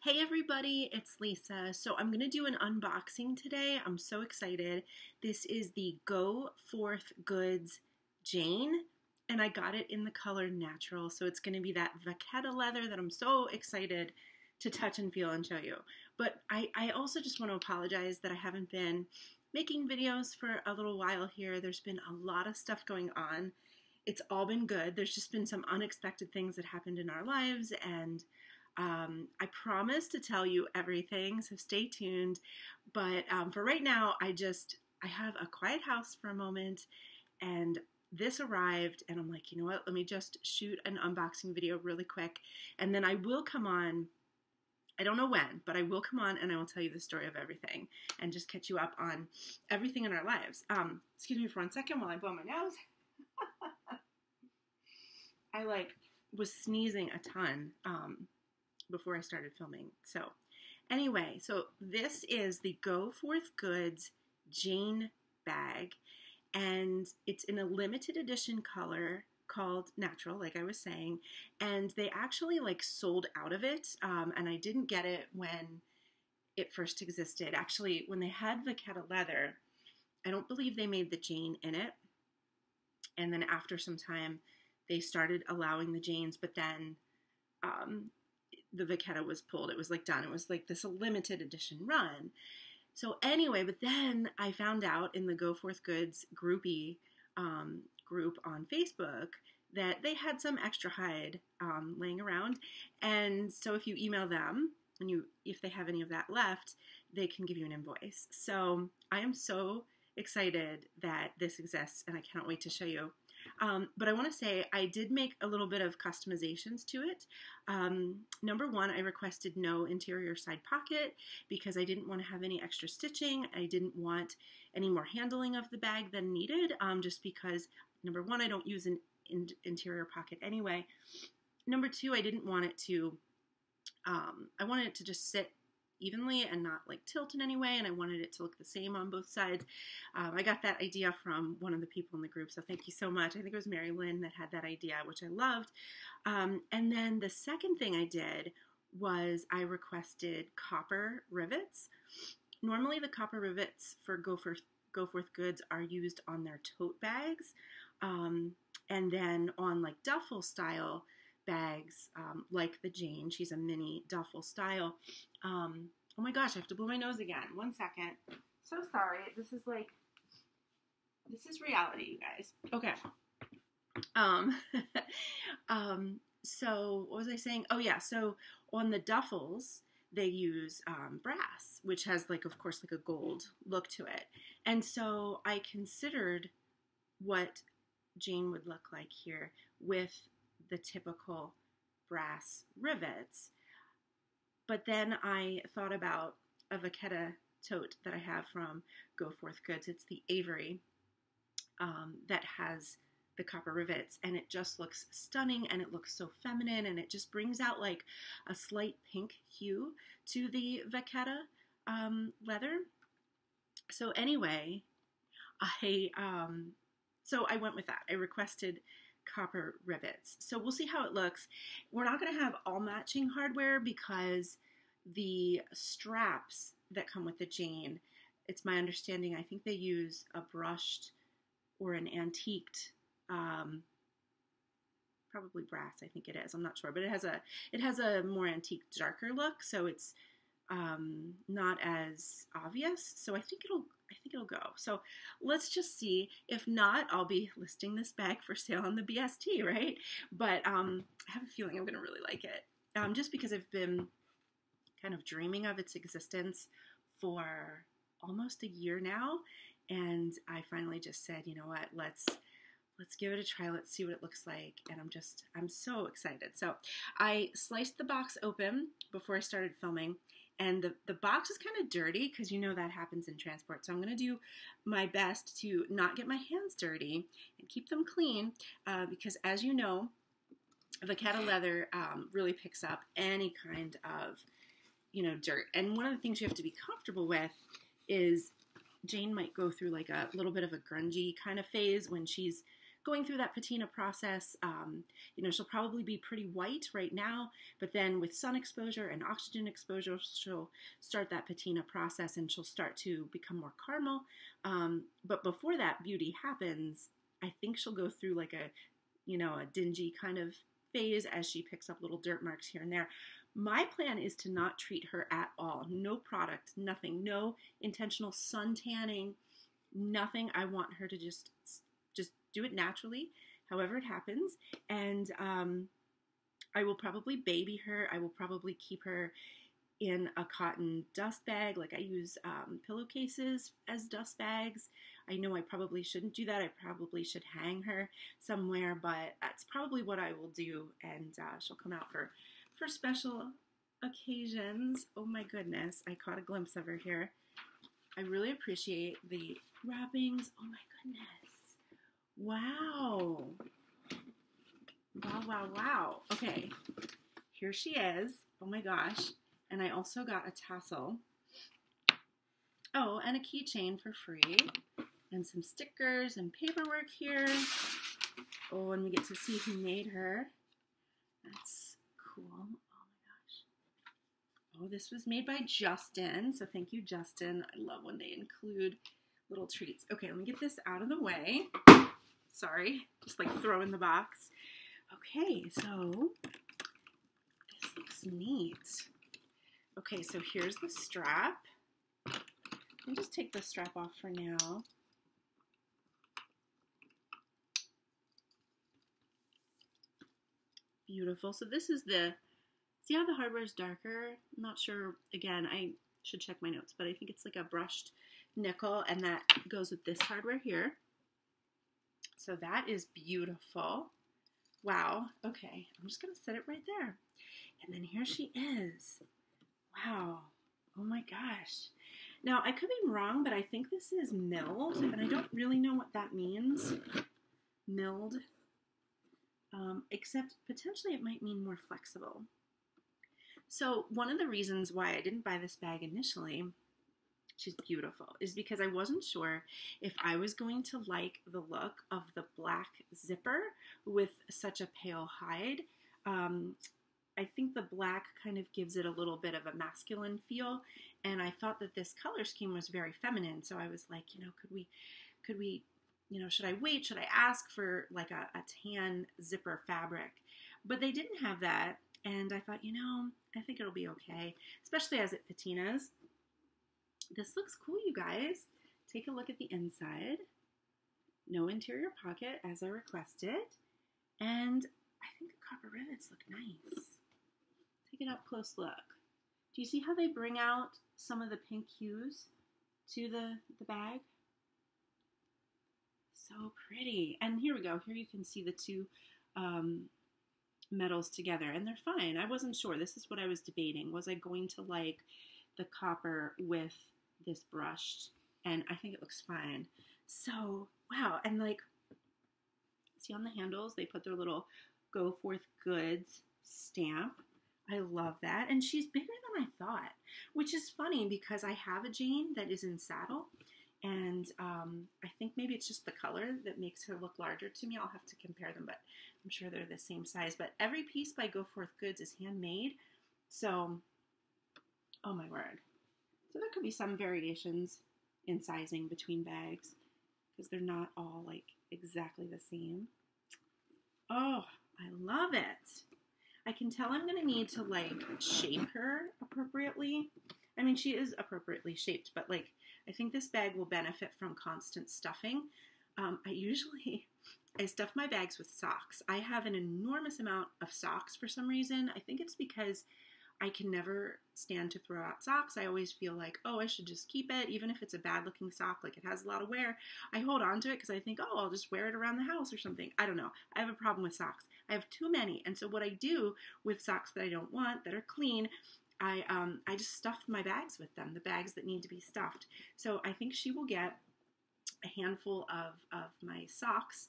Hey everybody, it's Lisa. So I'm going to do an unboxing today. I'm so excited. This is the Go Forth Goods Jane, and I got it in the color natural. So it's going to be that Vachetta leather that I'm so excited to touch and feel and show you. But I also just want to apologize that I haven't been making videos for a little while here. There's been a lot of stuff going on. It's all been good. There's just been some unexpected things that happened in our lives, and I promise to tell you everything, so stay tuned. But for right now, I have a quiet house for a moment, and this arrived, and I'm like, you know what, let me just shoot an unboxing video really quick, and then I will come on, I don't know when, but I will come on and I will tell you the story of everything and just catch you up on everything in our lives. Excuse me for 1 second while I blow my nose. I was sneezing a ton before I started filming. So anyway, so this is the Go Forth Goods Jane bag, and it's in a limited edition color called natural, like I was saying, and they actually sold out of it, and I didn't get it when it first existed. Actually, when they had Vachetta leather, I don't believe they made the Jane in it, and then after some time they started allowing the Janes, but then the Vachetta was pulled. It was done. It was this limited edition run. So anyway, but then I found out in the Go Forth Goods groupie group on Facebook that they had some extra hide laying around, and so if you email them and if they have any of that left, they can give you an invoice. So I am so excited that this exists, and I cannot wait to show you. But I want to say I did make a little bit of customizations to it. Number one, I requested no interior side pocket because I didn't want to have any extra stitching. I didn't want any more handling of the bag than needed, just because, number one, I don't use an interior pocket anyway. Number two, I didn't want it to, I wanted it to just sit evenly and not tilt in any way, and I wanted it to look the same on both sides. I got that idea from one of the people in the group, so thank you so much. I think it was Mary Lynn that had that idea, which I loved. And then the second thing I did was I requested copper rivets. Normally the copper rivets for Go Forth Goods are used on their tote bags, and then on duffel style bags, like the Jane. She's a mini duffel style. Oh my gosh, I have to blow my nose again. 1 second. So sorry. This is reality, you guys. Okay. So what was I saying? Oh yeah, so on the duffels, they use brass, which has of course a gold look to it. And so I considered what Jane would look like here with the typical brass rivets. But then I thought about a Vachetta tote that I have from Go Forth Goods. It's the Avery that has the copper rivets, and it just looks stunning, and it looks so feminine, and it just brings out a slight pink hue to the Vachetta leather. So anyway, so I went with that. I requested copper rivets. So we'll see how it looks. We're not going to have all matching hardware because the straps that come with the Jane, it's my understanding, I think they use a brushed or an antiqued, probably brass, I think it is. I'm not sure, but it has a more antique, darker look, so it's not as obvious. So I think it'll go. So let's just see. If not, I'll be listing this bag for sale on the BST, right? But I have a feeling I'm going to really like it, just because I've been kind of dreaming of its existence for almost a year now, and I finally just said, you know what, let's give it a try. Let's see what it looks like, and I'm so excited. So I sliced the box open before I started filming, and the box is kind of dirty because you know that happens in transport. So I'm going to do my best to not get my hands dirty and keep them clean, because as you know, Vachetta leather really picks up any kind of dirt. And one of the things you have to be comfortable with is Jane might go through a little bit of a grungy kind of phase when she's going through that patina process. You know, she'll probably be pretty white right now, but then with sun exposure and oxygen exposure, she'll start that patina process and she'll start to become more caramel. But before that beauty happens, I think she'll go through like a, you know, a dingy kind of phase as she picks up little dirt marks here and there. My plan is to not treat her at all. No product, nothing, no intentional sun tanning, nothing. I want her to just do it naturally, however it happens. And I will probably baby her. I will probably keep her in a cotton dust bag. Like I use pillowcases as dust bags. I know I probably shouldn't do that. I probably should hang her somewhere, but that's probably what I will do. And she'll come out for special occasions. Oh my goodness, I caught a glimpse of her here. I really appreciate the wrappings. Oh my goodness. Wow. Wow, wow, wow. Okay, here she is. Oh my gosh. And I also got a tassel. Oh, and a keychain for free. And some stickers and paperwork here. Oh, and we get to see who made her. That's cool. Oh my gosh. Oh, this was made by Justin. So thank you, Justin. I love when they include little treats. Okay, let me get this out of the way. Sorry, just like throw in the box. Okay, so this looks neat. Okay, so here's the strap. Let me just take the strap off for now. Beautiful. So this is see how the hardware is darker? I'm not sure. Again, I should check my notes, but I think it's like a brushed nickel, and that goes with this hardware here. So that is beautiful. Wow. Okay, I'm just going to set it right there. And then here she is. Wow. Oh my gosh. Now, I could be wrong, but I think this is milled, and I don't really know what that means. Milled. Except potentially it might mean more flexible. So one of the reasons why I didn't buy this bag initially, she's beautiful, is because I wasn't sure if I was going to like the look of the black zipper with such a pale hide. I think the black kind of gives it a little bit of a masculine feel, and I thought that this color scheme was very feminine. So I was like, you know, could we, you know, should I wait? Should I ask for like a tan zipper fabric? But they didn't have that, and I thought, you know, I think it'll be okay, especially as it patinas. This looks cool, you guys. Take a look at the inside. No interior pocket, as I requested, and I think the copper rivets look nice. Take an up close look. Do you see how they bring out some of the pink hues to the bag? So pretty. And here we go. Here you can see the two metals together, and they're fine. I wasn't sure. This is what I was debating. Was I going to like the copper with this brushed? And I think it looks fine. So, wow. And like, see on the handles, they put their little Go Forth Goods stamp. I love that. And she's bigger than I thought, which is funny because I have a Jane that is in saddle. And I think maybe it's just the color that makes her look larger to me. I'll have to compare them, but I'm sure they're the same size. But every piece by Go Forth Goods is handmade. So, oh my word. So there could be some variations in sizing between bags because they're not all like exactly the same. Oh, I love it. I can tell I'm going to need to like shape her appropriately. I mean, she is appropriately shaped, but like, I think this bag will benefit from constant stuffing. I stuff my bags with socks. I have an enormous amount of socks for some reason. I think it's because I can never stand to throw out socks. I always feel like, oh, I should just keep it, even if it's a bad looking sock, like it has a lot of wear. I hold on to it because I think, oh, I'll just wear it around the house or something. I don't know. I have a problem with socks. I have too many. And so what I do with socks that I don't want, that are clean, I just stuff my bags with them, the bags that need to be stuffed. So I think she will get a handful of my socks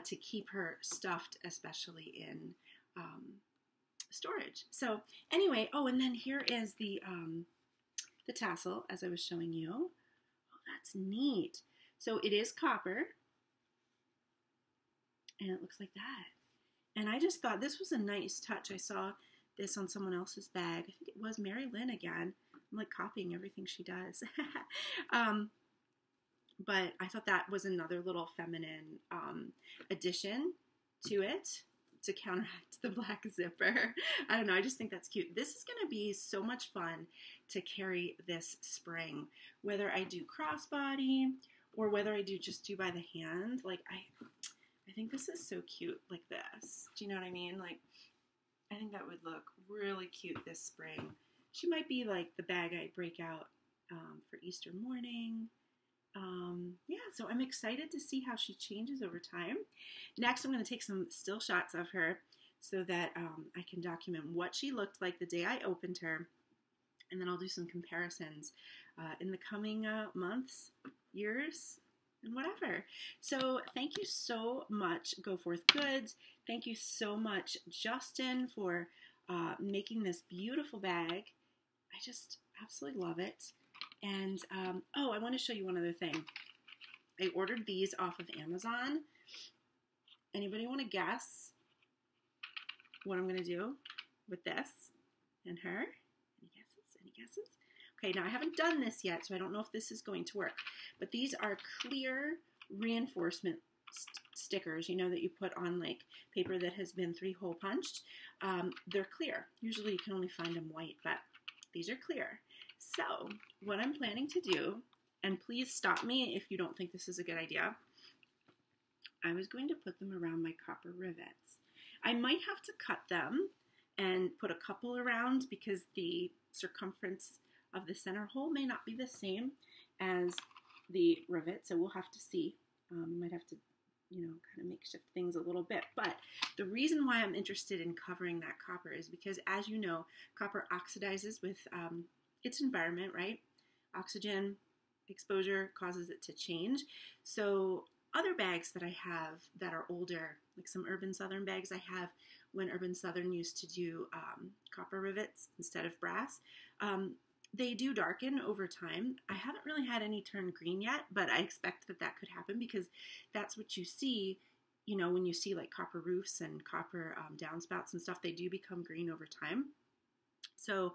to keep her stuffed, especially in storage. So anyway, oh, and then here is the tassel, as I was showing you. Oh, that's neat. So it is copper. and it looks like that. And I just thought this was a nice touch. I saw this on someone else's bag. I think it was Mary Lynn again. I'm like copying everything she does. But I thought that was another little feminine addition to it to counteract the black zipper. I don't know, I just think that's cute. This is going to be so much fun to carry this spring, whether I do crossbody or whether I just do by the hand. Like, I think this is so cute like this. Do you know what I mean? Like, I think that would look really cute this spring. She might be like the bag I break out for Easter morning. Yeah, so I'm excited to see how she changes over time. Next, I'm going to take some still shots of her so that I can document what she looked like the day I opened her, and then I'll do some comparisons in the coming months, years, and whatever. So thank you so much, Go Forth Goods. Thank you so much, Justin, for making this beautiful bag. I just absolutely love it. And, oh, I want to show you one other thing. I ordered these off of Amazon. Anybody want to guess what I'm going to do with this and her? Any guesses? Any guesses? Okay, now I haven't done this yet, so I don't know if this is going to work. But these are clear reinforcement stickers, you know, that you put on like paper that has been 3-hole punched. They're clear. Usually you can only find them white, but these are clear. So what I'm planning to do, and please stop me if you don't think this is a good idea, I was going to put them around my copper rivets. I might have to cut them and put a couple around because the circumference of the center hole may not be the same as the rivet, so we'll have to see. Might have to, you know, kind of makeshift things a little bit. But the reason why I'm interested in covering that copper is because, as you know, copper oxidizes with its environment, right? Oxygen exposure causes it to change. So other bags that I have that are older, like some Urban Southern bags I have when Urban Southern used to do copper rivets instead of brass, they do darken over time. I haven't really had any turn green yet, but I expect that that could happen because that's what you see, you know, when you see like copper roofs and copper downspouts and stuff, they do become green over time. So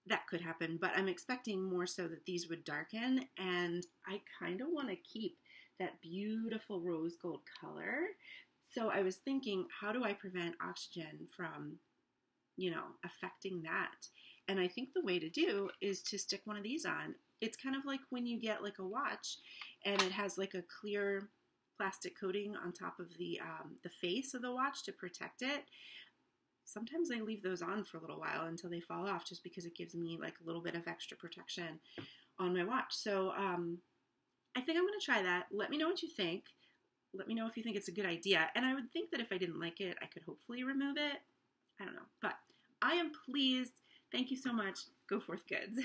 that could happen, but I'm expecting more so that these would darken, and I kind of want to keep that beautiful rose gold color. So I was thinking, how do I prevent oxygen from, you know, affecting that? And I think the way to do is to stick one of these on. It's kind of like when you get like a watch and it has like a clear plastic coating on top of the face of the watch to protect it. Sometimes I leave those on for a little while until they fall off just because it gives me like a little bit of extra protection on my watch. So I think I'm going to try that. Let me know what you think. Let me know if you think it's a good idea. And I would think that if I didn't like it, I could hopefully remove it. I don't know. But I am pleased. Thank you so much. Go Forth Goods.